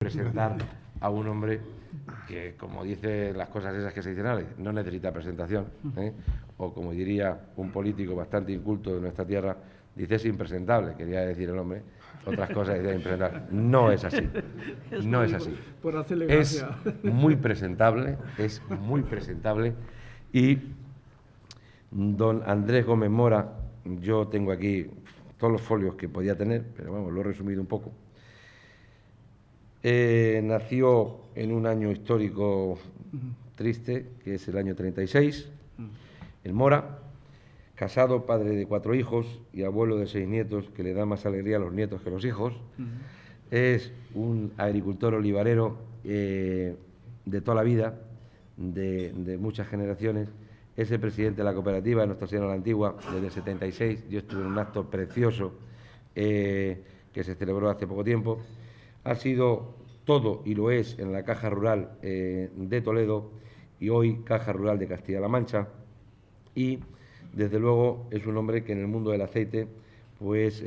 presentar a un hombre que, como dice las cosas esas que se dicen ahora, no necesita presentación, ¿eh? O como diría un político bastante inculto de nuestra tierra, dice es impresentable, quería decir el hombre, otras cosas dice impresentable. No es así, no es así. Por hacerle Es gracia. muy presentable, y don Andrés Gómez Mora, yo tengo aquí todos los folios que podía tener, pero vamos, lo he resumido un poco. Nació en un año histórico triste, que es el año 36, en Mora, casado, padre de 4 hijos y abuelo de 6 nietos, que le da más alegría a los nietos que a los hijos. Es un agricultor olivarero de toda la vida, de muchas generaciones. Es el presidente de la cooperativa de Nuestra Señora de la Antigua desde el 76. Yo estuve en un acto precioso que se celebró hace poco tiempo. Ha sido todo, y lo es, en la Caja Rural de Toledo y hoy Caja Rural de Castilla-La Mancha. Y, desde luego, es un hombre que en el mundo del aceite, pues,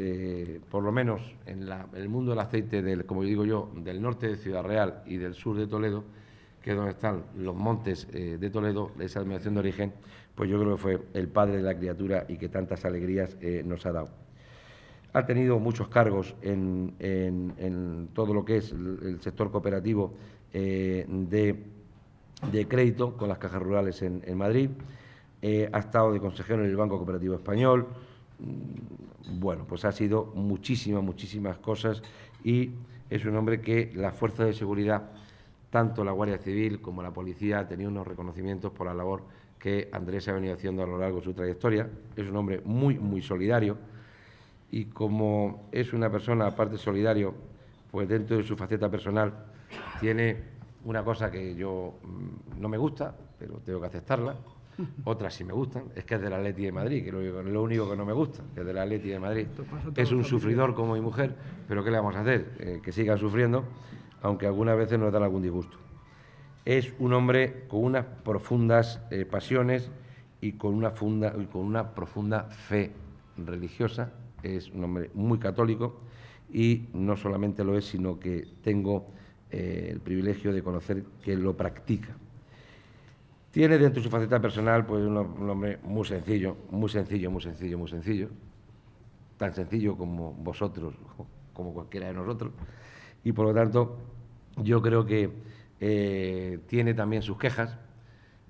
por lo menos en el mundo del aceite, como digo yo, del norte de Ciudad Real y del sur de Toledo, que es donde están los montes de Toledo, esa denominación de origen, pues yo creo que fue el padre de la criatura y que tantas alegrías nos ha dado. Ha tenido muchos cargos en todo lo que es el sector cooperativo de crédito con las cajas rurales en Madrid. Ha estado de consejero en el Banco Cooperativo Español. Bueno, pues ha sido muchísimas cosas, y es un hombre que la fuerza de seguridad, tanto la Guardia Civil como la Policía, ha tenido unos reconocimientos por la labor que Andrés ha venido haciendo a lo largo de su trayectoria. Es un hombre muy solidario, y como es una persona, aparte solidario, pues dentro de su faceta personal tiene una cosa que yo no me gusta, pero tengo que aceptarla. Otras sí me gustan, es que es del Atleti de Madrid, que es lo único que no me gusta, que es del Atleti de Madrid. Es un sufridor como mi mujer, pero ¿qué le vamos a hacer? Que siga sufriendo, aunque algunas veces nos dan algún disgusto. Es un hombre con unas profundas pasiones y con una profunda fe religiosa. Es un hombre muy católico, y no solamente lo es, sino que tengo el privilegio de conocer que lo practica. Tiene dentro de su faceta personal pues un hombre muy sencillo, tan sencillo como vosotros, como cualquiera de nosotros, y por lo tanto yo creo que tiene también sus quejas.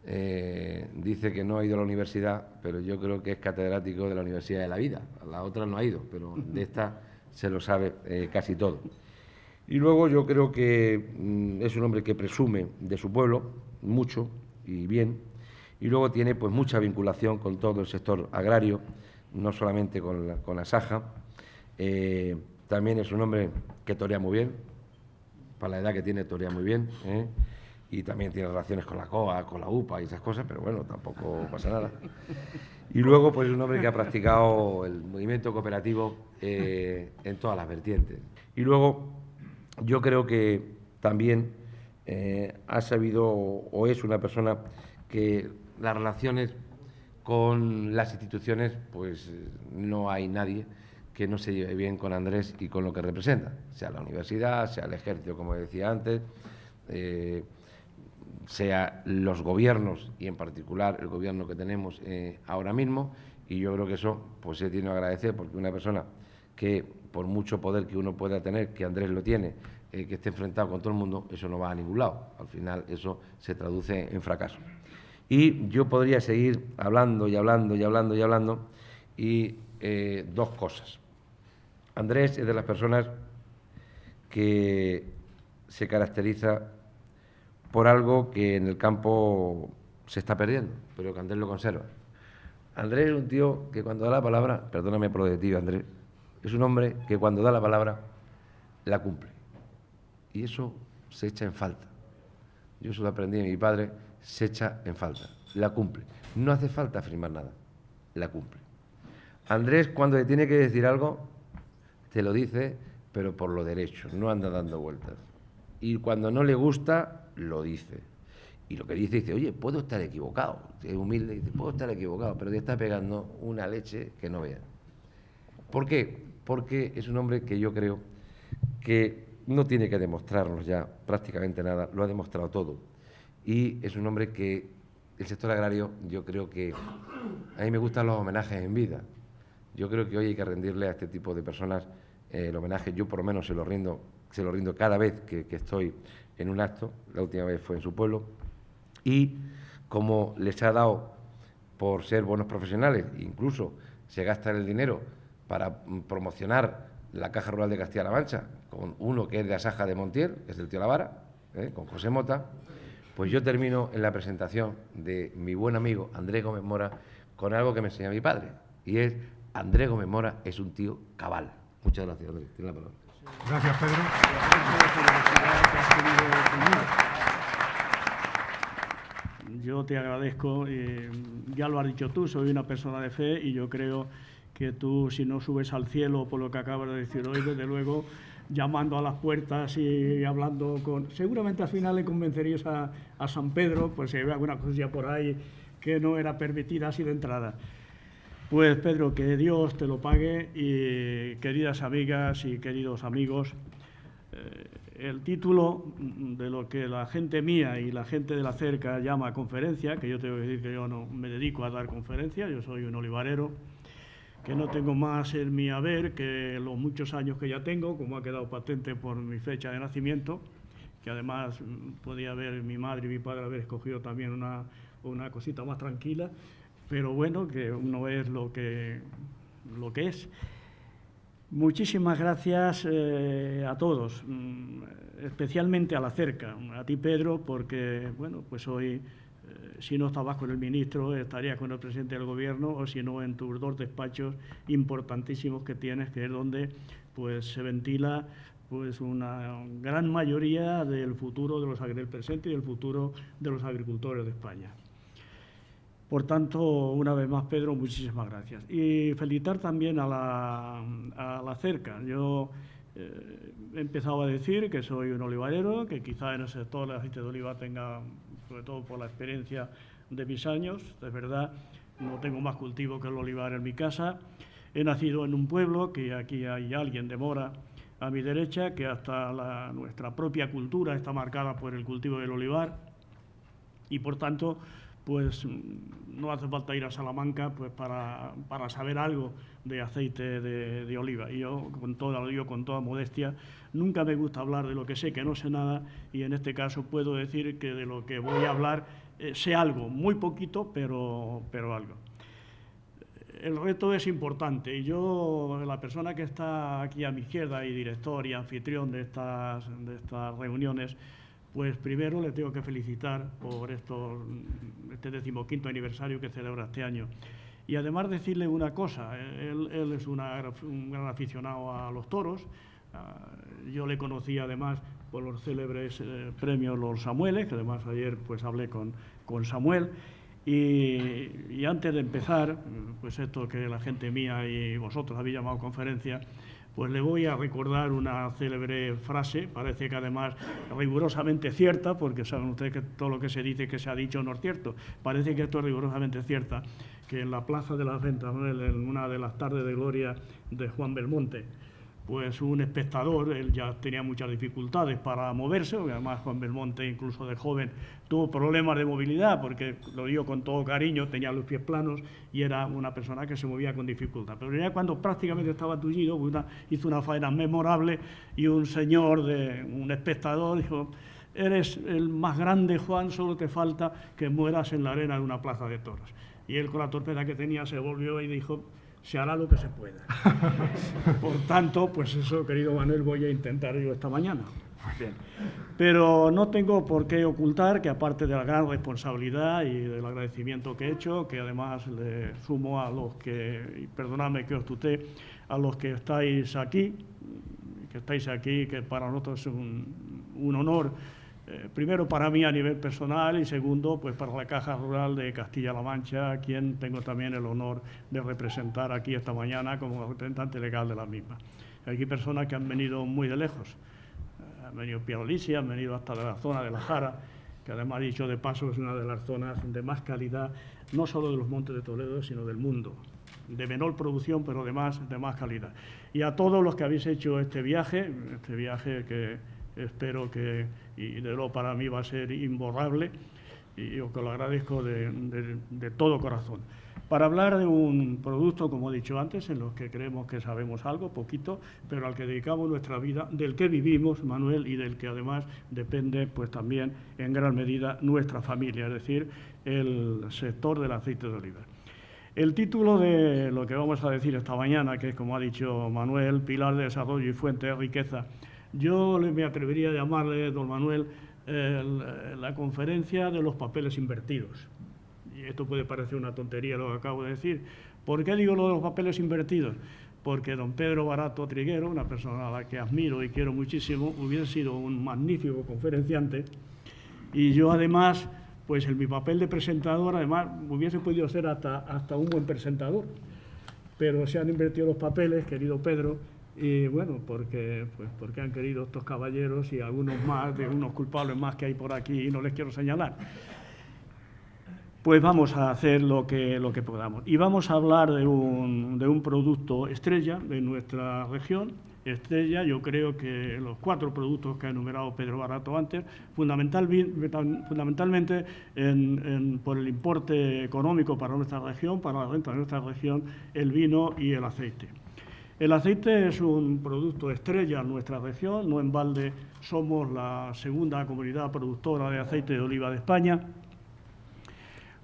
Dice que no ha ido a la universidad, pero yo creo que es catedrático de la Universidad de la Vida. A la otra no ha ido, pero de esta se lo sabe casi todo. Y luego yo creo que es un hombre que presume de su pueblo mucho y bien, y luego tiene pues mucha vinculación con todo el sector agrario, no solamente con la Saja. También es un hombre que torea muy bien, para la edad que tiene torea muy bien, y también tiene relaciones con la COA, con la UPA y esas cosas, pero bueno, tampoco pasa nada. Y luego, pues es un hombre que ha practicado el movimiento cooperativo en todas las vertientes. Y luego, yo creo que también ha sabido, o es una persona que las relaciones con las instituciones, pues no hay nadie que no se lleve bien con Andrés y con lo que representa, sea la universidad, sea el ejército, como decía antes, sea los gobiernos, y en particular el gobierno que tenemos ahora mismo. Y yo creo que eso pues se tiene que agradecer, porque una persona que, por mucho poder que uno pueda tener, que Andrés lo tiene, que esté enfrentado con todo el mundo, eso no va a ningún lado. Al final eso se traduce en fracaso. Y yo podría seguir hablando y dos cosas. Andrés es de las personas que se caracteriza por algo que en el campo se está perdiendo, pero que Andrés lo conserva. Andrés es un tío que cuando da la palabra, perdóname por lo de tío, Andrés, es un hombre que cuando da la palabra la cumple. Y eso se echa en falta. Yo eso lo aprendí de mi padre, se echa en falta, la cumple. No hace falta firmar nada, la cumple. Andrés, cuando le tiene que decir algo, te lo dice, pero por lo derecho, no anda dando vueltas. Y cuando no le gusta, lo dice. Y lo que dice, oye, puedo estar equivocado. Es humilde, dice, puedo estar equivocado, pero te está pegando una leche que no veas. ¿Por qué? Porque es un hombre que yo creo que no tiene que demostrarnos ya prácticamente nada, lo ha demostrado todo. Y es un hombre que el sector agrario, yo creo que a mí me gustan los homenajes en vida. Yo creo que hoy hay que rendirle a este tipo de personas el homenaje. Yo por lo menos se lo rindo cada vez que estoy en un acto. La última vez fue en su pueblo. Y como les ha dado por ser buenos profesionales, incluso se gastan el dinero para promocionar la Caja Rural de Castilla-La Mancha, con uno que es de Asaja de Montiel, que es del tío Lavara, con José Mota, pues yo termino en la presentación de mi buen amigo Andrés Gómez Mora con algo que me enseñó mi padre, y es: Andrés Gómez Mora es un tío cabal. Muchas gracias, Andrés. Tiene la palabra. Gracias, Pedro. Yo te agradezco, ya lo has dicho tú, soy una persona de fe y yo creo que tú, si no subes al cielo por lo que acabas de decir hoy, desde luego, llamando a las puertas y hablando con... Seguramente al final le convencerías a San Pedro, pues si había alguna cosilla por ahí que no era permitida así de entrada. Pues Pedro, que Dios te lo pague, y queridas amigas y queridos amigos, el título de lo que la gente mía y la gente de la cerca llama conferencia, que yo tengo que decir que yo no me dedico a dar conferencias, yo soy un olivarero, que no tengo más en mi haber que los muchos años que ya tengo, como ha quedado patente por mi fecha de nacimiento, que además podía haber mi madre y mi padre haber escogido también una cosita más tranquila, pero bueno, que uno es lo que es. Muchísimas gracias a todos, especialmente a la cerca, a ti, Pedro, porque, bueno, pues hoy, si no estabas con el ministro, estarías con el presidente del Gobierno, o si no, en tus dos despachos importantísimos que tienes, que es donde pues se ventila pues una gran mayoría del futuro del presente y del futuro de los agricultores de España. Por tanto, una vez más, Pedro, muchísimas gracias. Y felicitar también a la cerca. Yo he empezado a decir que soy un olivarero, que quizá en el sector del aceite de oliva tenga, sobre todo por la experiencia de mis años, de verdad, no tengo más cultivo que el olivar en mi casa. He nacido en un pueblo, que aquí hay alguien de Mora a mi derecha, que hasta nuestra propia cultura está marcada por el cultivo del olivar, y por tanto, pues no hace falta ir a Salamanca pues para saber algo de aceite de oliva. Y yo, con toda modestia, nunca me gusta hablar de lo que sé, que no sé nada, y en este caso puedo decir que de lo que voy a hablar sé algo, muy poquito, pero algo. El reto es importante, y yo, la persona que está aquí a mi izquierda y director y anfitrión de estas reuniones, pues primero le tengo que felicitar por este 15º aniversario que celebra este año. Y además decirle una cosa, él es un gran aficionado a los toros. Yo le conocí además por los célebres premios Los Samueles, que además ayer pues hablé con Samuel. Y antes de empezar, pues esto que la gente mía y vosotros habéis llamado conferencia, pues le voy a recordar una célebre frase, parece que además rigurosamente cierta, porque saben ustedes que todo lo que se dice que se ha dicho no es cierto. Parece que esto es rigurosamente cierta, que en la Plaza de las Ventas, en una de las tardes de gloria de Juan Belmonte, pues un espectador, él ya tenía muchas dificultades para moverse, porque además Juan Belmonte, incluso de joven, tuvo problemas de movilidad, porque, lo digo con todo cariño, tenía los pies planos y era una persona que se movía con dificultad. Pero ya cuando prácticamente estaba tullido, hizo una faena memorable, y un señor, un espectador, dijo: eres el más grande, Juan, solo te falta que mueras en la arena de una plaza de toros. Y él, con la torpeza que tenía, se volvió y dijo: se hará lo que se pueda. Por tanto, pues eso, querido Manuel, voy a intentar yo esta mañana. Bien. Pero no tengo por qué ocultar que, aparte de la gran responsabilidad y del agradecimiento que he hecho, que además le sumo a los que, y perdonadme que os tutee, a los que estáis aquí, que para nosotros es un honor, primero para mí a nivel personal, y segundo pues para la Caja Rural de Castilla-La Mancha, a quien tengo también el honor de representar aquí esta mañana como representante legal de la misma. Hay aquí personas que han venido muy de lejos, han venido Pierolici, han venido hasta de la zona de la Jara, que además, dicho de paso, es una de las zonas de más calidad, no solo de los Montes de Toledo, sino del mundo. de menor producción, pero de más calidad. Y a todos los que habéis hecho este viaje que espero que, y de lo para mí va a ser imborrable, y os lo agradezco de todo corazón. Para hablar de un producto, como he dicho antes, en los que creemos que sabemos algo, poquito, pero al que dedicamos nuestra vida, del que vivimos, Manuel, y del que además depende pues también en gran medida nuestra familia, es decir, el sector del aceite de oliva. El título de lo que vamos a decir esta mañana, que es, como ha dicho Manuel, pilar de desarrollo y fuente de riqueza, yo me atrevería a llamarle, don Manuel, la conferencia de los papeles invertidos. Y esto puede parecer una tontería lo que acabo de decir. ¿Por qué digo lo de los papeles invertidos? Porque don Pedro Barato Triguero, una persona a la que admiro y quiero muchísimo, hubiera sido un magnífico conferenciante, y yo además, pues en mi papel de presentador, además hubiese podido ser hasta un buen presentador, pero se han invertido los papeles, querido Pedro, y bueno, porque han querido estos caballeros y algunos más, de unos culpables más que hay por aquí, y no les quiero señalar. Pues vamos a hacer lo que podamos. Y vamos a hablar de un producto estrella de nuestra región. Estrella, yo creo que los 4 productos que ha enumerado Pedro Barato antes, fundamentalmente por el importe económico para nuestra región, para la renta de nuestra región, el vino y el aceite. El aceite es un producto estrella en nuestra región, no en balde somos la segunda comunidad productora de aceite de oliva de España,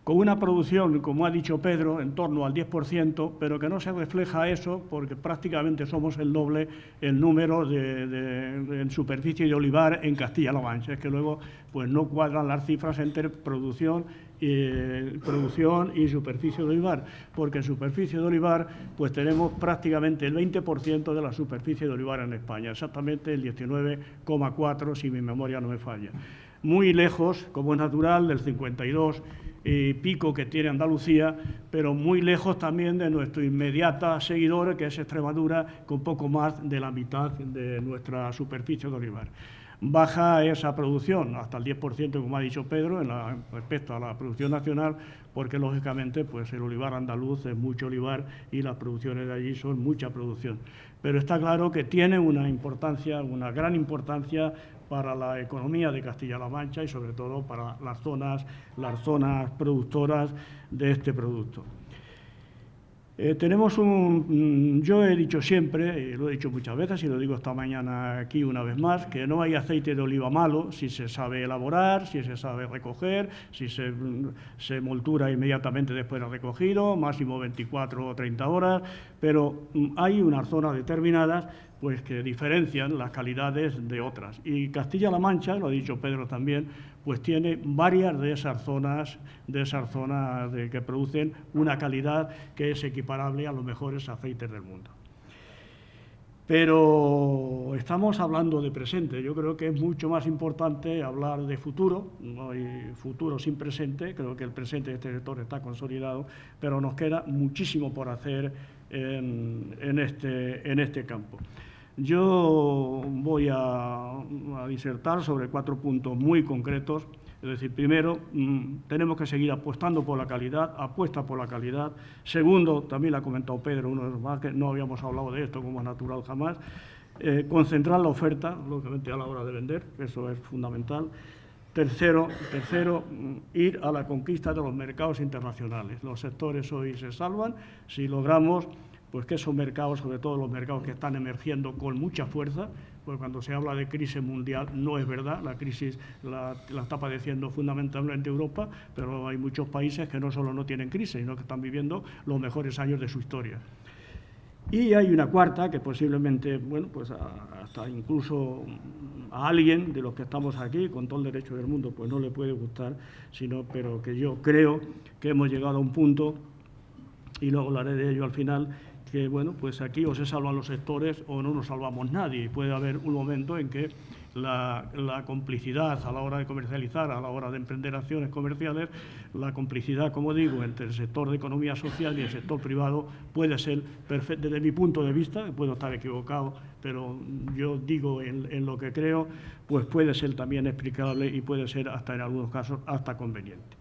con una producción, como ha dicho Pedro, en torno al 10%, pero que no se refleja eso porque prácticamente somos el doble el número en superficie de olivar en Castilla-La Mancha. Es que luego pues no cuadran las cifras entre producción y superficie de olivar, porque en superficie de olivar pues tenemos prácticamente el 20% de la superficie de olivar en España, exactamente el 19,4 si mi memoria no me falla. Muy lejos, como es natural, del 52 y pico que tiene Andalucía, pero muy lejos también de nuestro inmediata seguidor, que es Extremadura, con poco más de la mitad de nuestra superficie de olivar. Baja esa producción hasta el 10%, como ha dicho Pedro, respecto a la producción nacional, porque lógicamente pues el olivar andaluz es mucho olivar y las producciones de allí son mucha producción. Pero está claro que tiene una importancia, una gran importancia para la economía de Castilla-La Mancha y sobre todo para las zonas productoras de este producto. Yo he dicho siempre, y lo he dicho muchas veces y lo digo esta mañana aquí una vez más, que no hay aceite de oliva malo si se sabe elaborar, si se sabe recoger, si se moltura inmediatamente después de recogido, máximo 24 o 30 horas, pero hay unas zonas determinadas pues que diferencian las calidades de otras. Y Castilla-La Mancha, lo ha dicho Pedro también, pues tiene varias de esas zonas que producen una calidad que es equiparable a los mejores aceites del mundo. Pero estamos hablando de presente. Yo creo que es mucho más importante hablar de futuro. No hay futuro sin presente. Creo que el presente de este sector está consolidado, pero nos queda muchísimo por hacer en este campo. Yo voy a disertar sobre 4 puntos muy concretos. Es decir, primero, tenemos que seguir apostando por la calidad, apuesta por la calidad. Segundo, también lo ha comentado Pedro, uno de los más, que no habíamos hablado de esto como es natural jamás, concentrar la oferta, lógicamente a la hora de vender, eso es fundamental. Tercero, ir a la conquista de los mercados internacionales. Los sectores hoy se salvan si logramos pues que esos mercados, sobre todo los mercados que están emergiendo con mucha fuerza, pues cuando se habla de crisis mundial no es verdad, la crisis la está padeciendo fundamentalmente Europa, pero hay muchos países que no solo no tienen crisis, sino que están viviendo los mejores años de su historia. Y hay una cuarta que posiblemente, bueno, pues hasta incluso a alguien de los que estamos aquí, con todo el derecho del mundo, pues no le puede gustar, pero que yo creo que hemos llegado a un punto, y luego hablaré de ello al final, que bueno, pues aquí o se salvan los sectores o no nos salvamos nadie. Y puede haber un momento en que la complicidad a la hora de comercializar, a la hora de emprender acciones comerciales, la complicidad, como digo, entre el sector de economía social y el sector privado puede ser perfecta, desde mi punto de vista, puedo estar equivocado, pero yo digo en lo que creo, pues puede ser también explicable y puede ser hasta en algunos casos hasta conveniente.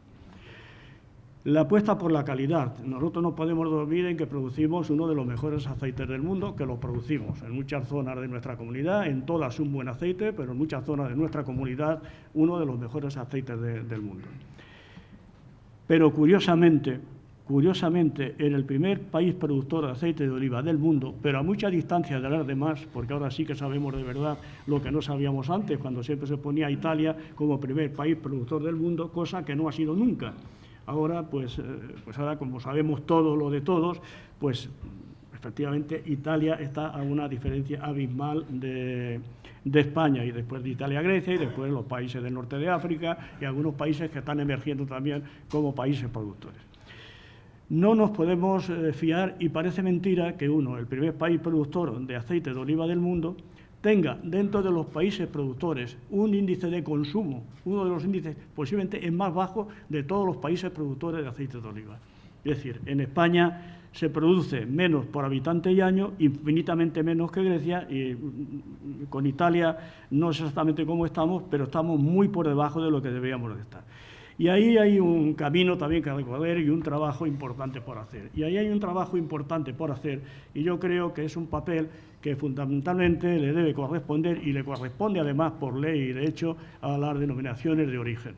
La apuesta por la calidad. Nosotros no podemos dormir en que producimos uno de los mejores aceites del mundo, que lo producimos en muchas zonas de nuestra comunidad, en todas un buen aceite, pero en muchas zonas de nuestra comunidad uno de los mejores aceites del mundo. Pero curiosamente, en el primer país productor de aceite de oliva del mundo, pero a mucha distancia de las demás, porque ahora sí que sabemos de verdad lo que no sabíamos antes, cuando siempre se ponía a Italia como primer país productor del mundo, cosa que no ha sido nunca. Ahora, pues ahora, como sabemos todo lo de todos, pues efectivamente Italia está a una diferencia abismal de España, y después de Italia, Grecia, y después los países del norte de África y algunos países que están emergiendo también como países productores. No nos podemos fiar, y parece mentira que el primer país productor de aceite de oliva del mundo, tenga dentro de los países productores un índice de consumo, uno de los índices posiblemente el más bajo de todos los países productores de aceite de oliva. Es decir, en España se produce menos por habitante y año, infinitamente menos que Grecia, y con Italia no sé exactamente cómo estamos, pero estamos muy por debajo de lo que deberíamos de estar. Y ahí hay un camino también que recorrer y un trabajo importante por hacer. Y ahí hay un trabajo importante por hacer, y yo creo que es un papel que fundamentalmente le debe corresponder, y le corresponde además por ley y de hecho a las denominaciones de origen.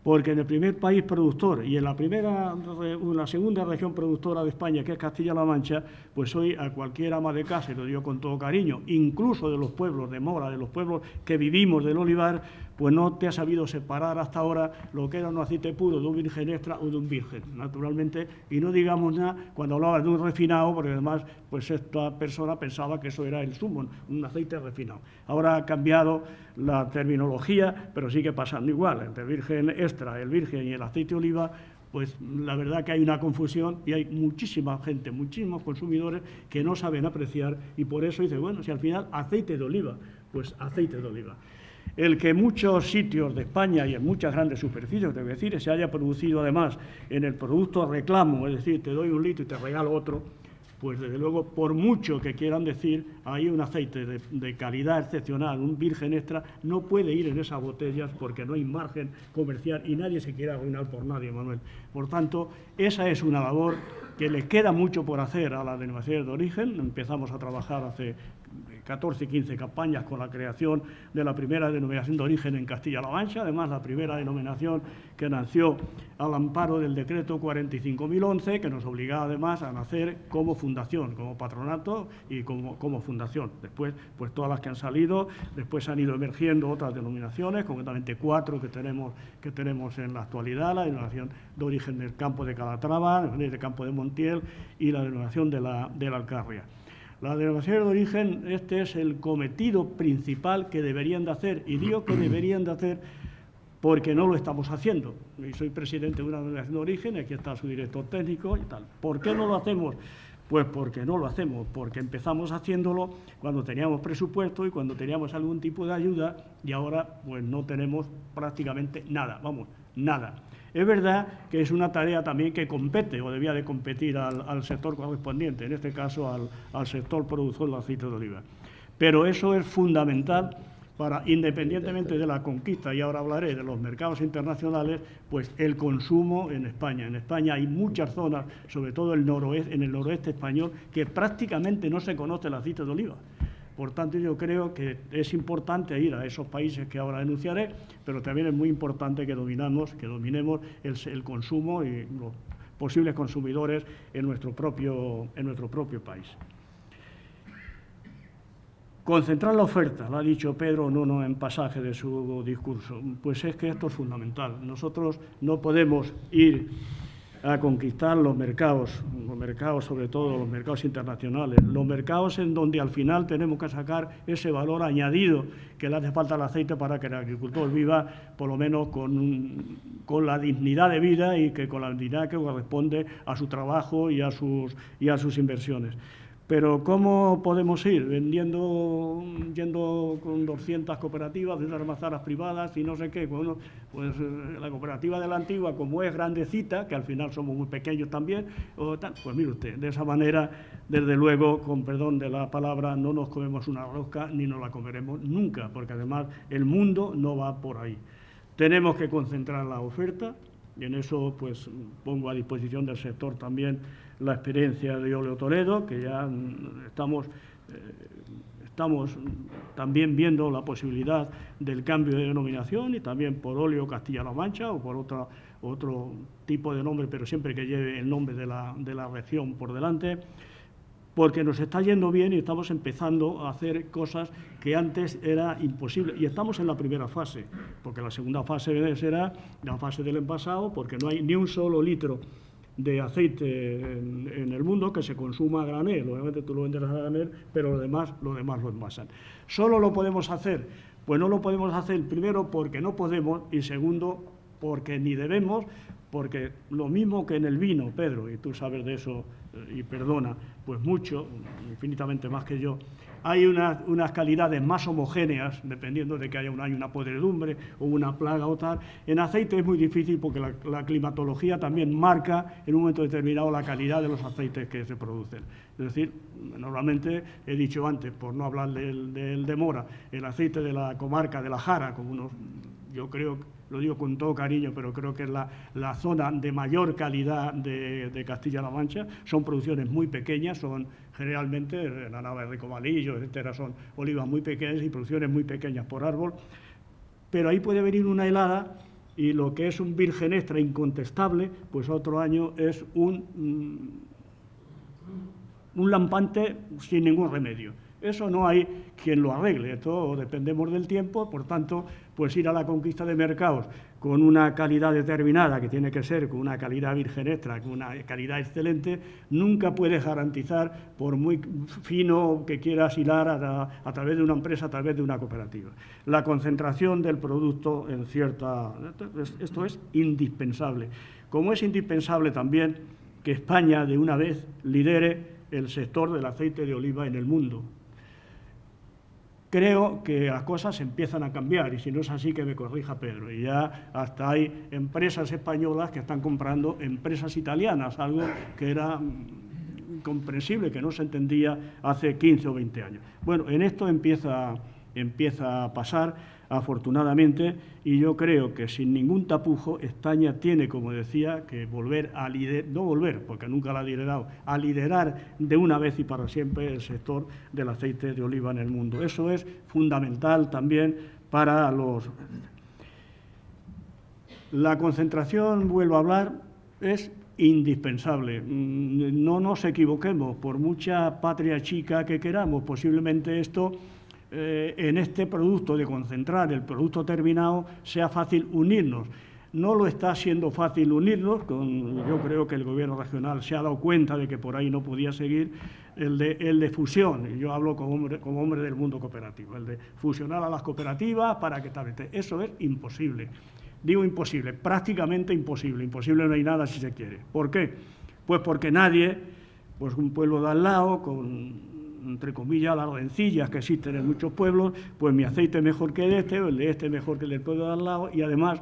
Porque en el primer país productor y en la segunda región productora de España, que es Castilla-La Mancha, pues hoy a cualquier ama de casa, y lo digo con todo cariño, incluso de los pueblos de Mora, de los pueblos que vivimos del olivar, pues no te ha sabido separar hasta ahora lo que era un aceite puro de un virgen extra o de un virgen, naturalmente, y no digamos nada cuando hablabas de un refinado, porque además pues esta persona pensaba que eso era el zumo, un aceite refinado. Ahora ha cambiado la terminología, pero sigue pasando igual, entre el virgen extra, el virgen y el aceite de oliva, pues la verdad que hay una confusión y hay muchísima gente, muchísimos consumidores que no saben apreciar, y por eso dice, bueno, si al final aceite de oliva, pues aceite de oliva. El que en muchos sitios de España y en muchas grandes superficies, debo decir, se haya producido además en el producto reclamo, es decir, te doy un litro y te regalo otro, pues desde luego, por mucho que quieran decir, hay un aceite de calidad excepcional, un virgen extra, no puede ir en esas botellas porque no hay margen comercial y nadie se quiere arruinar por nadie, Manuel. Por tanto, esa es una labor que le queda mucho por hacer a las denominaciones de origen. Empezamos a trabajar hace 14, 15 campañas con la creación de la primera denominación de origen en Castilla-La Mancha, además la primera denominación que nació al amparo del decreto 45.011, que nos obligaba además a nacer como fundación, como patronato y como fundación. Después, pues todas las que han salido, después han ido emergiendo otras denominaciones, concretamente 4 que tenemos en la actualidad: la denominación de origen del campo de Calatrava, del campo de Montiel y la denominación de la Alcarria. La denominación de origen, este es el cometido principal que deberían de hacer, y digo que deberían de hacer porque no lo estamos haciendo. Y soy presidente de una denominación de origen, aquí está su director técnico y tal. ¿Por qué no lo hacemos? Pues porque no lo hacemos, porque empezamos haciéndolo cuando teníamos presupuesto y cuando teníamos algún tipo de ayuda, y ahora pues no tenemos prácticamente nada, vamos, nada. Es verdad que es una tarea también que compete, o debía de competir al sector correspondiente, en este caso al sector productor del aceite de oliva. Pero eso es fundamental para, independientemente de la conquista, y ahora hablaré de los mercados internacionales, pues el consumo en España. En España hay muchas zonas, sobre todo en el noroeste español, que prácticamente no se conoce el aceite de oliva. Por tanto, yo creo que es importante ir a esos países que ahora denunciaré, pero también es muy importante que dominemos el consumo y los posibles consumidores en nuestro propio país. Concentrar la oferta, lo ha dicho Pedro Nuno en pasaje de su discurso, pues es que esto es fundamental. Nosotros no podemos ir a conquistar los mercados, sobre todo los mercados internacionales, los mercados en donde al final tenemos que sacar ese valor añadido que le hace falta al aceite para que el agricultor viva por lo menos con la dignidad de vida, y que con la dignidad que corresponde a su trabajo y a sus inversiones. Pero ¿cómo podemos ir? Yendo con 200 cooperativas de almazaras privadas y no sé qué. Bueno, pues la cooperativa de la Antigua, como es grandecita, que al final somos muy pequeños también, pues mire usted, de esa manera, desde luego, con perdón de la palabra, no nos comemos una rosca ni nos la comeremos nunca, porque además el mundo no va por ahí. Tenemos que concentrar la oferta, y en eso pues pongo a disposición del sector también la experiencia de Óleo Toledo, que ya estamos también viendo la posibilidad del cambio de denominación, y también por Óleo Castilla-La Mancha o por otro tipo de nombre, pero siempre que lleve el nombre de la región por delante, porque nos está yendo bien y estamos empezando a hacer cosas que antes era imposible. Y estamos en la primera fase, porque la segunda fase será la fase del envasado, porque no hay ni un solo litro de aceite en el mundo que se consuma a granel. Obviamente tú lo vendes a granel, pero lo demás lo envasan. ¿Solo lo podemos hacer? Pues no lo podemos hacer, primero porque no podemos, y segundo porque ni debemos, porque lo mismo que en el vino, Pedro, y tú sabes de eso, y perdona, pues mucho, infinitamente más que yo, hay unas calidades más homogéneas, dependiendo de que haya una podredumbre o una plaga o tal. En aceite es muy difícil porque la climatología también marca en un momento determinado la calidad de los aceites que se producen. Es decir, normalmente, he dicho antes, por no hablar del de Mora, el aceite de la comarca de la Jara, yo creo, lo digo con todo cariño, pero creo que es la zona de mayor calidad de Castilla-La Mancha. Son producciones muy pequeñas, son generalmente la Nava de Ricomalillo, etcétera, son olivas muy pequeñas y producciones muy pequeñas por árbol, pero ahí puede venir una helada y lo que es un virgen extra incontestable, pues otro año es un lampante sin ningún remedio. Eso no hay quien lo arregle, todo dependemos del tiempo, por tanto, pues ir a la conquista de mercados con una calidad determinada, que tiene que ser con una calidad virgen extra, con una calidad excelente, nunca puedes garantizar, por muy fino que quieras hilar a través de una empresa, a través de una cooperativa. La concentración del producto en esto es indispensable. Como es indispensable también que España de una vez lidere el sector del aceite de oliva en el mundo. Creo que las cosas empiezan a cambiar, y si no es así, que me corrija Pedro. Y ya hasta hay empresas españolas que están comprando empresas italianas, algo que era incomprensible, que no se entendía hace 15 o 20 años. Bueno, en esto empieza a pasar, afortunadamente, y yo creo que sin ningún tapujo España tiene, como decía, que volver a liderar, no volver, porque nunca la ha liderado, a liderar de una vez y para siempre el sector del aceite de oliva en el mundo. Eso es fundamental también para La concentración, vuelvo a hablar, es indispensable. No nos equivoquemos, por mucha patria chica que queramos, posiblemente esto, en este producto de concentrar, el producto terminado, sea fácil unirnos. No lo está siendo fácil unirnos, yo creo que el Gobierno regional se ha dado cuenta de que por ahí no podía seguir, el de fusión, y yo hablo como hombre del mundo cooperativo, el de fusionar a las cooperativas para que tal. Eso es imposible. Digo imposible, prácticamente imposible. Imposible no hay nada si se quiere. ¿Por qué? Pues porque nadie, pues un pueblo de al lado, entre comillas, las rencillas que existen en muchos pueblos, pues mi aceite es mejor que el de este mejor que el del pueblo de al lado, y además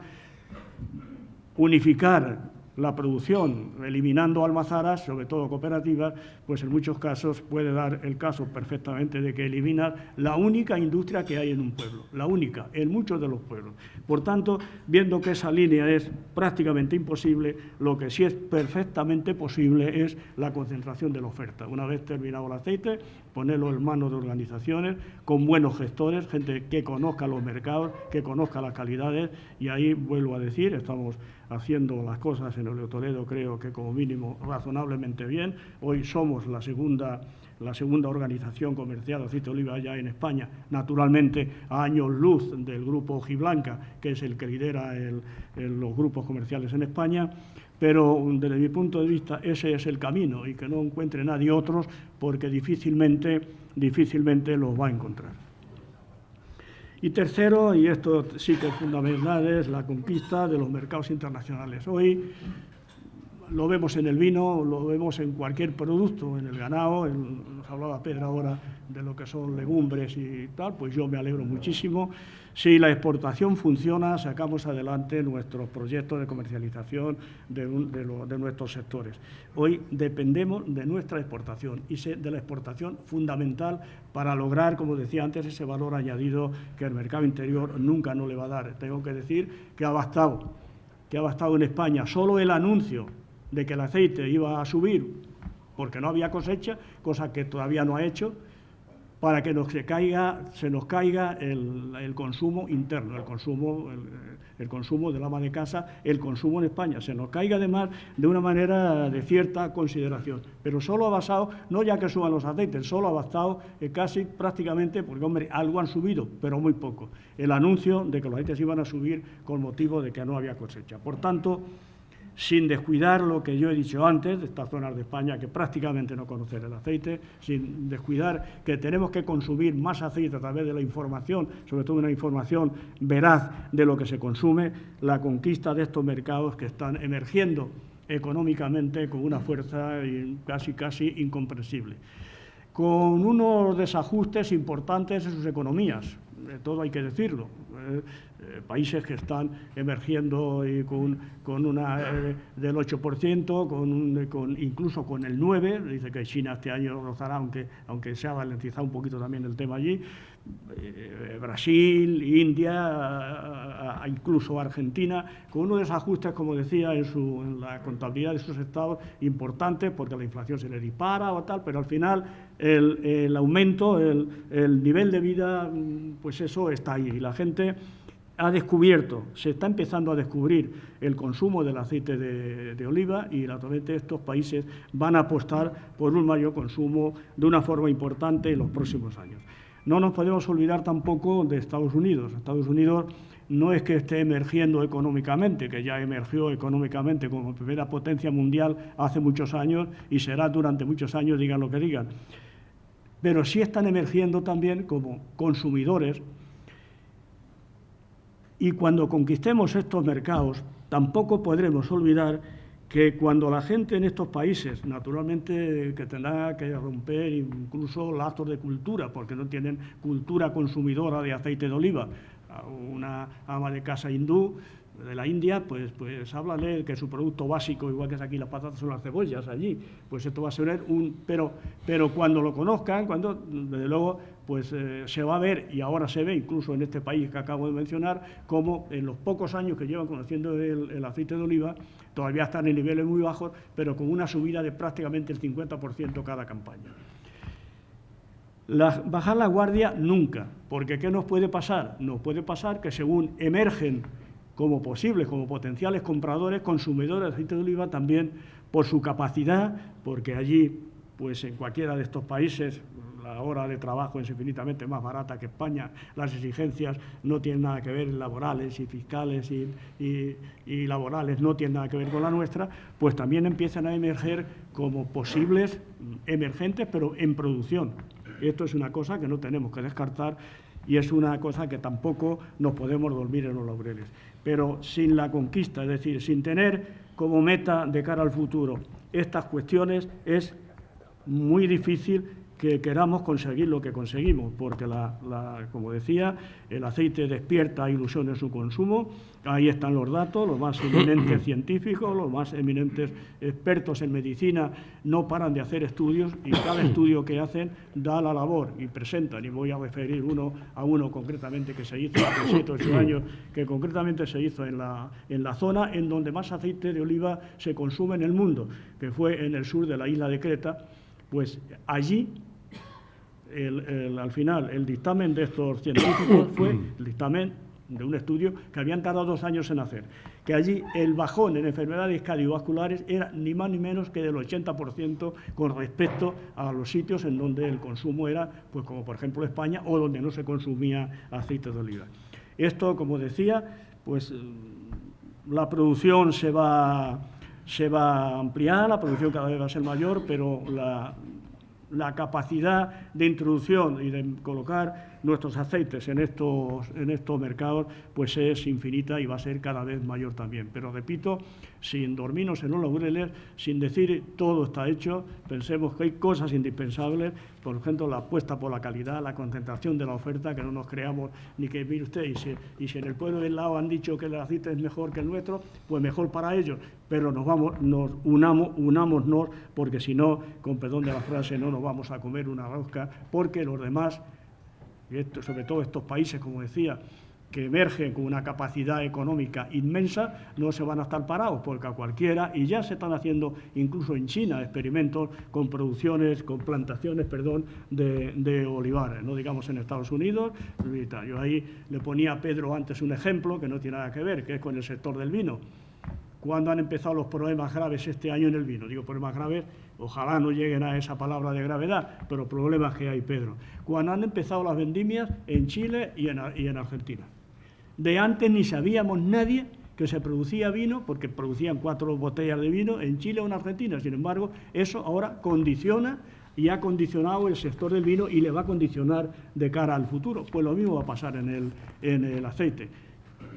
unificar la producción, eliminando almazaras, sobre todo cooperativas, pues en muchos casos puede dar el caso perfectamente de que eliminas la única industria que hay en un pueblo, la única, en muchos de los pueblos. Por tanto, viendo que esa línea es prácticamente imposible, lo que sí es perfectamente posible es la concentración de la oferta. Una vez terminado el aceite, ponerlo en manos de organizaciones con buenos gestores, gente que conozca los mercados, que conozca las calidades, y ahí, vuelvo a decir, estamos haciendo las cosas en Óleo Toledo, creo que como mínimo razonablemente bien. Hoy somos la segunda organización comercial de aceite de oliva ya en España, naturalmente a años luz del grupo Hojiblanca, que es el que lidera los grupos comerciales en España, pero desde mi punto de vista ese es el camino, y que no encuentre nadie otros, porque difícilmente los va a encontrar. Y tercero, y esto sí que es fundamental, es la conquista de los mercados internacionales. Hoy lo vemos en el vino, lo vemos en cualquier producto, en el ganado, nos hablaba Pedro ahora de lo que son legumbres y tal, pues yo me alegro muchísimo. Si la exportación funciona, sacamos adelante nuestros proyectos de comercialización de nuestros sectores. Hoy dependemos de nuestra exportación, y de la exportación fundamental para lograr, como decía antes, ese valor añadido que el mercado interior nunca nos le va a dar. Tengo que decir que ha bastado que ha bastado en España solo el anuncio de que el aceite iba a subir porque no había cosecha, cosa que todavía no ha hecho, para que se nos caiga el consumo interno, el consumo del ama de casa, el consumo en España, se nos caiga además de una manera de cierta consideración. Pero solo ha basado, no ya que suban los aceites, solo ha bastado casi prácticamente, porque hombre, algo han subido, pero muy poco, el anuncio de que los aceites iban a subir con motivo de que no había cosecha. Por tanto, sin descuidar lo que yo he dicho antes, de estas zonas de España que prácticamente no conocen el aceite, sin descuidar que tenemos que consumir más aceite a través de la información, sobre todo una información veraz de lo que se consume, la conquista de estos mercados que están emergiendo económicamente con una fuerza casi incomprensible, con unos desajustes importantes en sus economías, todo hay que decirlo. Países que están emergiendo y con una del 8%, incluso con el 9%, dice que China este año rozará, aunque se ha ralentizado un poquito también el tema allí, Brasil, India, incluso Argentina, con unos desajustes, como decía, en la contabilidad de sus estados importantes, porque la inflación se le dispara o tal, pero al final el aumento, el nivel de vida, pues eso está ahí. Y la gente ha descubierto, se está empezando a descubrir el consumo del aceite de oliva y naturalmente estos países van a apostar por un mayor consumo de una forma importante en los próximos años. No nos podemos olvidar tampoco de Estados Unidos. Estados Unidos no es que esté emergiendo económicamente, que ya emergió económicamente como primera potencia mundial hace muchos años y será durante muchos años, digan lo que digan, pero sí están emergiendo también como consumidores. Y cuando conquistemos estos mercados, tampoco podremos olvidar que cuando la gente en estos países, naturalmente que tendrá que romper incluso lazos de cultura, porque no tienen cultura consumidora de aceite de oliva, una ama de casa hindú de la India, pues háblale que su producto básico, igual que es aquí las patatas, son las cebollas allí, pues esto va a ser pero cuando lo conozcan, desde luego, pues se va a ver, y ahora se ve incluso en este país que acabo de mencionar, como en los pocos años que llevan conociendo el aceite de oliva, todavía están en niveles muy bajos, pero con una subida de prácticamente el 50% cada campaña. Bajar la guardia nunca, porque ¿qué nos puede pasar? Nos puede pasar que según emergen como posibles, como potenciales compradores, consumidores de aceite de oliva, también por su capacidad, porque allí, pues en cualquiera de estos países, la hora de trabajo es infinitamente más barata que España, las exigencias no tienen nada que ver, laborales y fiscales y laborales no tienen nada que ver con la nuestra, pues también empiezan a emerger como posibles emergentes, pero en producción. Esto es una cosa que no tenemos que descartar y es una cosa que tampoco nos podemos dormir en los laureles. Pero sin la conquista, es decir, sin tener como meta de cara al futuro estas cuestiones, es muy difícil que queramos conseguir lo que conseguimos, porque, como decía, el aceite despierta ilusión en su consumo, ahí están los datos, los más eminentes científicos, los más eminentes expertos en medicina no paran de hacer estudios y cada estudio que hacen da la labor y presentan, y voy a referir uno a uno concretamente que se hizo hace 7 o 8 años, que concretamente se hizo en la zona en donde más aceite de oliva se consume en el mundo, que fue en el sur de la isla de Creta, pues allí al final el dictamen de estos científicos fue el dictamen de un estudio que habían tardado 2 años en hacer, que allí el bajón en enfermedades cardiovasculares era ni más ni menos que del 80% con respecto a los sitios en donde el consumo era, pues como por ejemplo España, o donde no se consumía aceite de oliva. Esto, como decía, pues la producción se va a ampliar, la producción cada vez va a ser mayor, pero la capacidad de introducción y de colocar nuestros aceites en estos mercados pues es infinita y va a ser cada vez mayor también. Pero repito, sin dormirnos en los laureles, sin decir todo está hecho, pensemos que hay cosas indispensables, por ejemplo, la apuesta por la calidad, la concentración de la oferta, que no nos creamos ni que, mire usted, y si en el pueblo del lado han dicho que el aceite es mejor que el nuestro, pues mejor para ellos, pero unámonos, porque si no, con perdón de la frase, no nos vamos a comer una rosca, porque los demás, y sobre todo estos países, como decía, que emergen con una capacidad económica inmensa, no se van a estar parados, porque a cualquiera, y ya se están haciendo incluso en China experimentos con plantaciones, de olivares, no digamos en Estados Unidos. Yo ahí le ponía a Pedro antes un ejemplo que no tiene nada que ver, que es con el sector del vino. ¿Cuándo han empezado los problemas graves este año en el vino? Digo problemas graves, ojalá no lleguen a esa palabra de gravedad, pero problemas que hay, Pedro. Cuando han empezado las vendimias en Chile y en Argentina. De antes ni sabíamos nadie que se producía vino, porque producían 4 botellas de vino en Chile o en Argentina. Sin embargo, eso ahora condiciona y ha condicionado el sector del vino y le va a condicionar de cara al futuro. Pues lo mismo va a pasar en el aceite.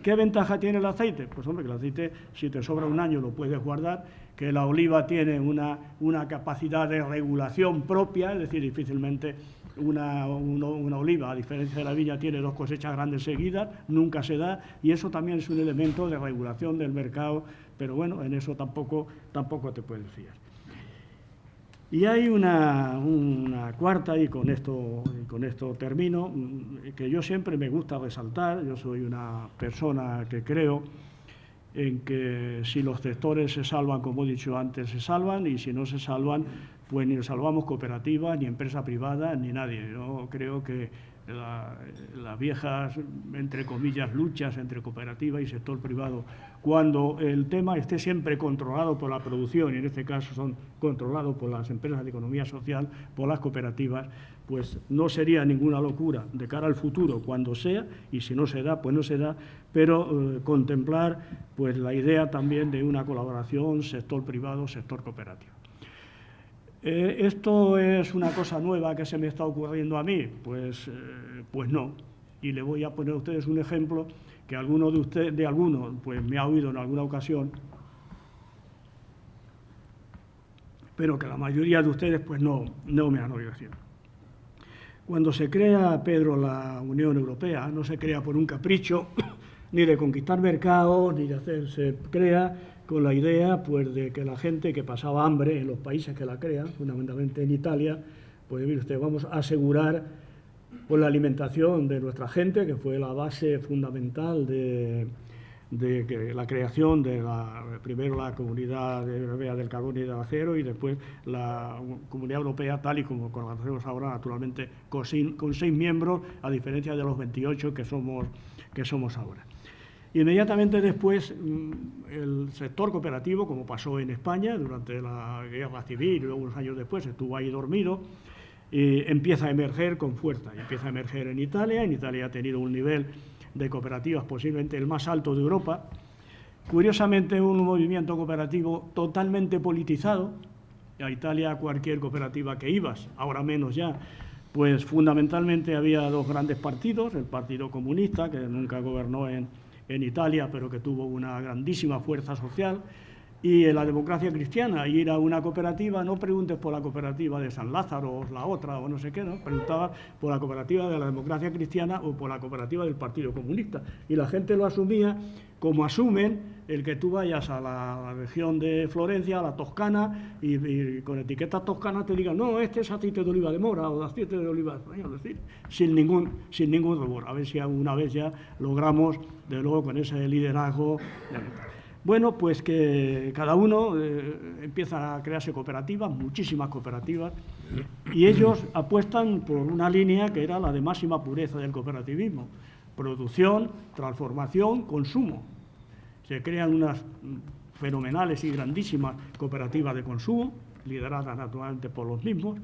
¿Qué ventaja tiene el aceite? Pues hombre, que el aceite, si te sobra un año, lo puedes guardar, que la oliva tiene una capacidad de regulación propia, es decir, difícilmente una oliva, a diferencia de la viña, tiene 2 cosechas grandes seguidas, nunca se da, y eso también es un elemento de regulación del mercado, pero bueno, en eso tampoco te puedes fiar. Y hay una cuarta, y con esto termino, que yo siempre me gusta resaltar. Yo soy una persona que creo en que si los sectores se salvan, como he dicho antes, se salvan, y si no se salvan, pues ni salvamos cooperativas, ni empresa privada, ni nadie. Yo creo que las viejas, entre comillas, luchas entre cooperativa y sector privado, cuando el tema esté siempre controlado por la producción, y en este caso son controlados por las empresas de economía social, por las cooperativas, pues no sería ninguna locura de cara al futuro, cuando sea, y si no se da, pues no se da, pero contemplar pues la idea también de una colaboración sector privado, sector cooperativo. ¿Esto es una cosa nueva que se me está ocurriendo a mí? Pues no. Y le voy a poner a ustedes un ejemplo que alguno de alguno pues me ha oído en alguna ocasión, pero que la mayoría de ustedes pues no me han oído decir. Cuando se crea, Pedro, la Unión Europea, no se crea por un capricho, ni de conquistar mercados, ni de se crea con la idea pues de que la gente que pasaba hambre en los países que la crean, fundamentalmente en Italia, pues mire usted, vamos a asegurar pues la alimentación de nuestra gente, que fue la base fundamental de que la creación de primero la Comunidad Europea del Carbón y del Acero, y después la Comunidad Europea tal y como conocemos ahora, naturalmente con 6 miembros, a diferencia de los 28 que somos ahora. Inmediatamente después, el sector cooperativo, como pasó en España durante la Guerra Civil y luego unos años después estuvo ahí dormido, empieza a emerger con fuerza. Y empieza a emerger en Italia. En Italia ha tenido un nivel de cooperativas posiblemente el más alto de Europa. Curiosamente, un movimiento cooperativo totalmente politizado. A Italia, cualquier cooperativa que ibas, ahora menos ya, pues fundamentalmente había 2 grandes partidos: el Partido Comunista, que nunca gobernó en Italia, pero que tuvo una grandísima fuerza social, y la democracia cristiana. Ir a una cooperativa, no preguntes por la cooperativa de San Lázaro o la otra o no sé qué, ¿no? Preguntaba por la cooperativa de la democracia cristiana o por la cooperativa del Partido Comunista. Y la gente lo asumía como asumen el que tú vayas a la región de Florencia, a la Toscana, y con etiquetas toscanas te digan, no, este es aceite de oliva de mora o aceite de oliva español, es decir, sin ningún rubor. A ver si alguna vez ya logramos, de luego, con ese liderazgo. Bueno, pues que cada uno empieza a crearse cooperativas, muchísimas cooperativas, y ellos apuestan por una línea que era la de máxima pureza del cooperativismo: producción, transformación, consumo. Se crean unas fenomenales y grandísimas cooperativas de consumo, lideradas naturalmente por los mismos,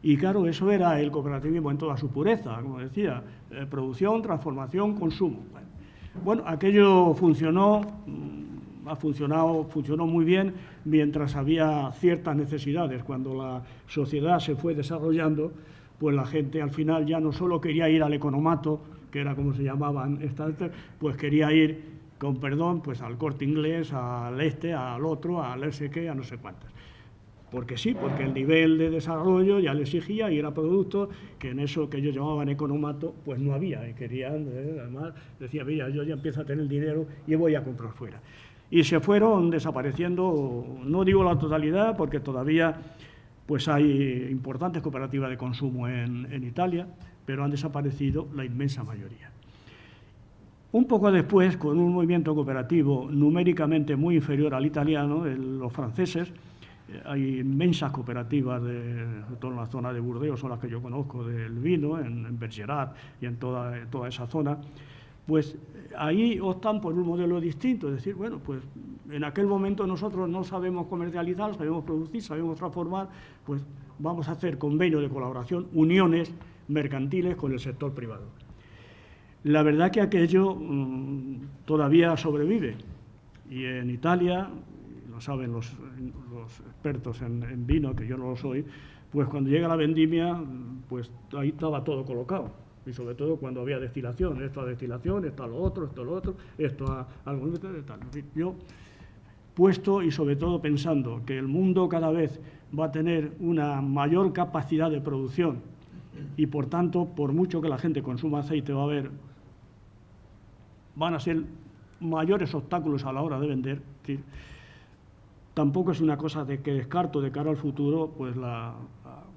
y claro, eso era el cooperativismo en toda su pureza, como decía, producción, transformación, consumo. Bueno, aquello funcionó muy bien mientras había ciertas necesidades. Cuando la sociedad se fue desarrollando, pues la gente al final ya no solo quería ir al economato, que era como se llamaban estas, pues quería ir, con perdón, pues al Corte Inglés, al al otro, al SQ, a no sé cuántas. Porque sí, porque el nivel de desarrollo ya le exigía, y era producto que en eso que ellos llamaban economato, pues no había, y querían, además, decía, mira, yo ya empiezo a tener dinero y voy a comprar fuera. Y se fueron desapareciendo, no digo la totalidad, porque todavía pues hay importantes cooperativas de consumo en Italia, pero han desaparecido la inmensa mayoría. Un poco después, con un movimiento cooperativo numéricamente muy inferior al italiano, los franceses, hay inmensas cooperativas, sobre todo en la zona de Burdeos, son las que yo conozco, del vino, en Bergerac y en toda esa zona, pues ahí optan por un modelo distinto, es decir, bueno, pues en aquel momento nosotros no sabemos comercializar, sabemos producir, sabemos transformar, pues vamos a hacer convenios de colaboración, uniones mercantiles con el sector privado. La verdad que aquello todavía sobrevive, y en Italia, lo saben los expertos en vino, que yo no lo soy, pues cuando llega la vendimia, pues ahí estaba todo colocado. Y sobre todo cuando había destilación, esto a destilación, esto a lo otro, esto a algo de tal. Yo, puesto y sobre todo pensando que el mundo cada vez va a tener una mayor capacidad de producción y por tanto, por mucho que la gente consuma aceite, van a ser mayores obstáculos a la hora de vender. Es decir, tampoco es una cosa de que descarto de cara al futuro, pues la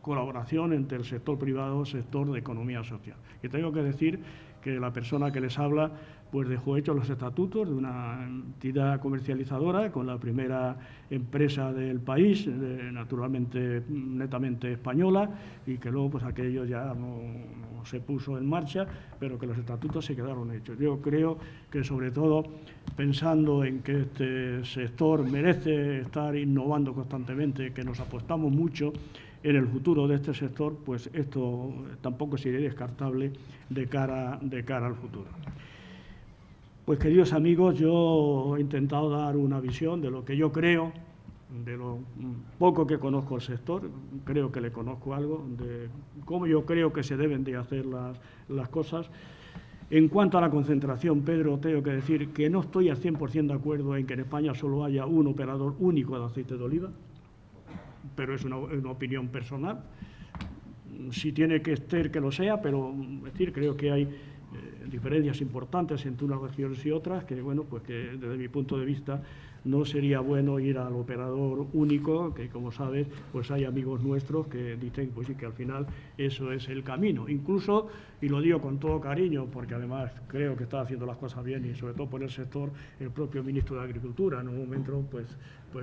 colaboración entre el sector privado y el sector de economía social. Y tengo que decir que la persona que les habla pues dejó hechos los estatutos de una entidad comercializadora con la primera empresa del país, naturalmente netamente española, y que luego pues aquello ya no se puso en marcha, pero que los estatutos se quedaron hechos. Yo creo que sobre todo pensando en que este sector merece estar innovando constantemente, que nos apostamos mucho en el futuro de este sector, pues esto tampoco sería descartable de cara al futuro. Pues queridos amigos, yo he intentado dar una visión de lo que yo creo, de lo poco que conozco el sector, creo que le conozco algo, de cómo yo creo que se deben de hacer las cosas. En cuanto a la concentración, Pedro, tengo que decir que no estoy al 100% de acuerdo en que en España solo haya un operador único de aceite de oliva, pero es una opinión personal. Si tiene que ser, que lo sea, pero es decir, creo que hay diferencias importantes entre unas regiones y otras, que bueno, pues que desde mi punto de vista no sería bueno ir al operador único, que como sabes, pues hay amigos nuestros que dicen pues sí, que al final eso es el camino. Incluso, y lo digo con todo cariño, porque además creo que está haciendo las cosas bien y sobre todo por el sector, el propio ministro de Agricultura en un momento pues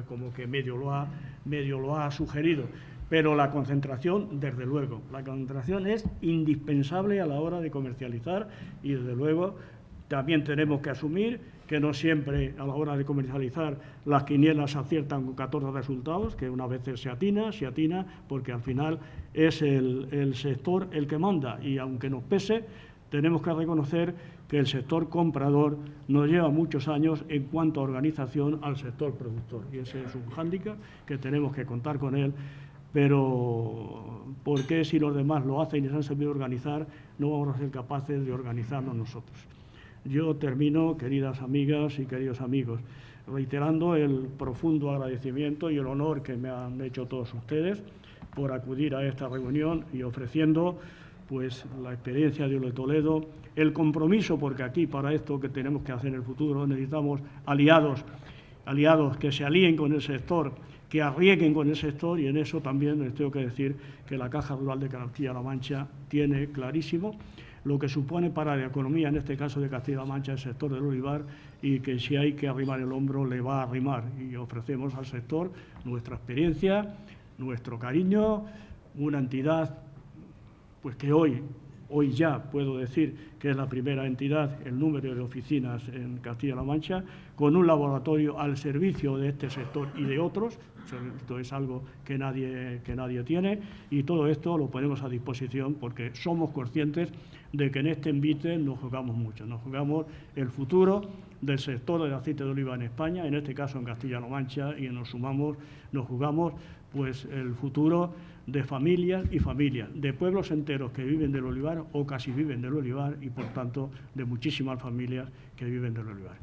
como que medio lo ha sugerido. Pero la concentración, desde luego, la concentración es indispensable a la hora de comercializar y, desde luego, también tenemos que asumir que no siempre a la hora de comercializar las quinielas aciertan con 14 resultados, que una vez se atina, porque al final es el sector el que manda y, aunque nos pese, tenemos que reconocer que el sector comprador nos lleva muchos años en cuanto a organización al sector productor y ese es un hándicap que tenemos que contar con él. Pero ¿por qué si los demás lo hacen y se han sabido organizar, no vamos a ser capaces de organizarnos nosotros? Yo termino, queridas amigas y queridos amigos, reiterando el profundo agradecimiento y el honor que me han hecho todos ustedes por acudir a esta reunión y ofreciendo pues la experiencia de Olio de Toledo, el compromiso, porque aquí para esto que tenemos que hacer en el futuro necesitamos aliados que se alíen con el sector, que arriesguen con el sector, y en eso también les tengo que decir que la Caja Rural de Castilla-La Mancha tiene clarísimo lo que supone para la economía, en este caso de Castilla-La Mancha, el sector del olivar, y que si hay que arrimar el hombro, le va a arrimar. Y ofrecemos al sector nuestra experiencia, nuestro cariño, una entidad pues que hoy ya puedo decir que es la primera entidad, el número de oficinas en Castilla-La Mancha, con un laboratorio al servicio de este sector y de otros. Esto es algo que nadie tiene, y todo esto lo ponemos a disposición porque somos conscientes de que en este envite nos jugamos mucho, nos jugamos el futuro del sector del aceite de oliva en España, en este caso en Castilla-La Mancha, y nos jugamos pues el futuro de familias y familias, de pueblos enteros que viven del olivar o casi viven del olivar, y por tanto de muchísimas familias que viven del olivar.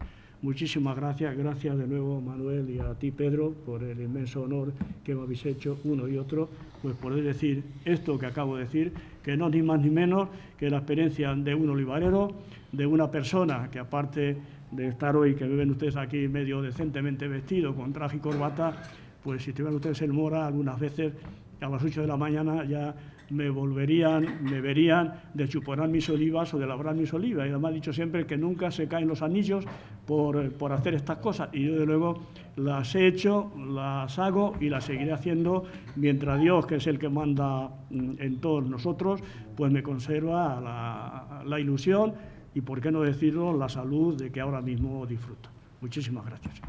Muchísimas gracias de nuevo, Manuel, y a ti, Pedro, por el inmenso honor que me habéis hecho uno y otro, pues poder decir esto que acabo de decir, que no es ni más ni menos que la experiencia de un olivarero, de una persona que, aparte de estar hoy, que me ven ustedes aquí medio decentemente vestido, con traje y corbata, pues si estuvieran ustedes en Mora, algunas veces a las 8 de la mañana ya me verían de chuponar mis olivas o de labrar mis olivas. Y además he dicho siempre que nunca se caen los anillos por hacer estas cosas. Y yo, de luego, las he hecho, las hago y las seguiré haciendo mientras Dios, que es el que manda en todos nosotros, pues me conserva la ilusión y, por qué no decirlo, la salud de que ahora mismo disfruto. Muchísimas gracias.